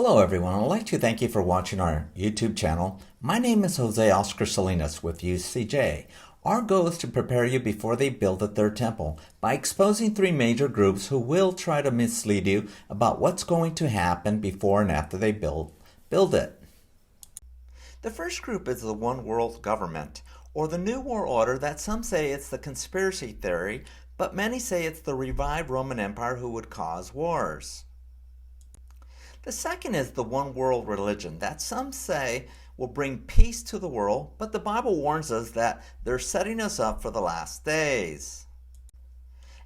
Hello everyone, I'd like to thank you for watching our YouTube channel. My name is Jose Oscar Salinas with UCJ. Our goal is to prepare you before they build the third temple by exposing three major groups who will try to mislead you about what's going to happen before and after they build it. The first group is the one world government, or the New World Order that some say it's the conspiracy theory, but many say it's the revived Roman Empire who would cause wars. The second is the one world religion that some say will bring peace to the world, but the Bible warns us that they're setting us up for the last days.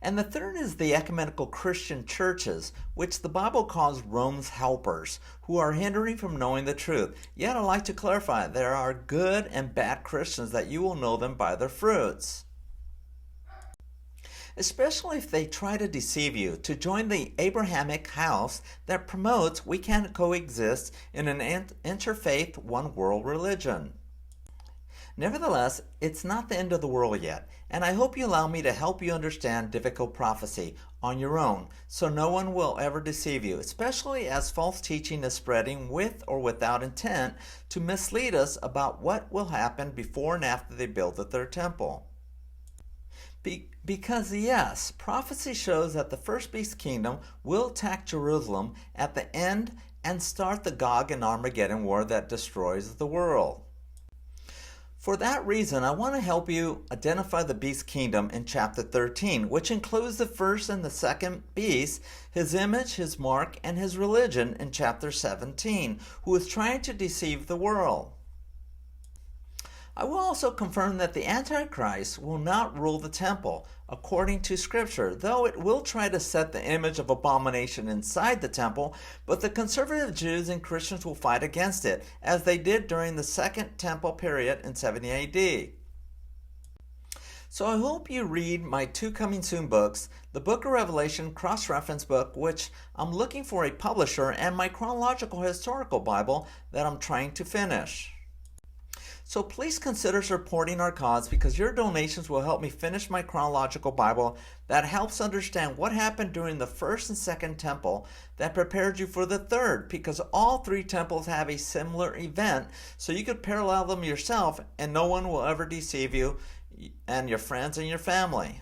And the third is the ecumenical Christian churches, which the Bible calls Rome's helpers, who are hindering from knowing the truth. Yet I'd like to clarify, there are good and bad Christians that you will know them by their fruits. Especially if they try to deceive you to join the Abrahamic house that promotes we can coexist in an interfaith one world religion. Nevertheless, it's not the end of the world yet, and I hope you allow me to help you understand difficult prophecy on your own so no one will ever deceive you, especially as false teaching is spreading with or without intent to mislead us about what will happen before and after they build the third temple. Because yes, prophecy shows that the first beast kingdom will attack Jerusalem at the end and start the Gog and Armageddon war that destroys the world. For that reason, I want to help you identify the beast kingdom in chapter 13, which includes the first and the second beast, his image, his mark, and his religion in chapter 17, who is trying to deceive the world. I will also confirm that the Antichrist will not rule the temple, according to Scripture, though it will try to set the image of abomination inside the temple, but the conservative Jews and Christians will fight against it, as they did during the Second Temple period in 70 AD. So I hope you read my two coming soon books, the Book of Revelation cross-reference book, which I'm looking for a publisher, and my chronological historical Bible that I'm trying to finish. So please consider supporting our cause because your donations will help me finish my chronological Bible that helps understand what happened during the first and second temple that prepared you for the third, because all three temples have a similar event, so you could parallel them yourself and no one will ever deceive you and your friends and your family.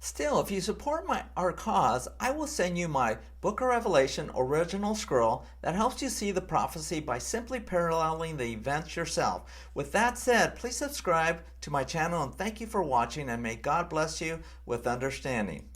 Still, if you support our cause, I will send you my Book of Revelation original scroll that helps you see the prophecy by simply paralleling the events yourself. With that said, please subscribe to my channel and thank you for watching, and may God bless you with understanding.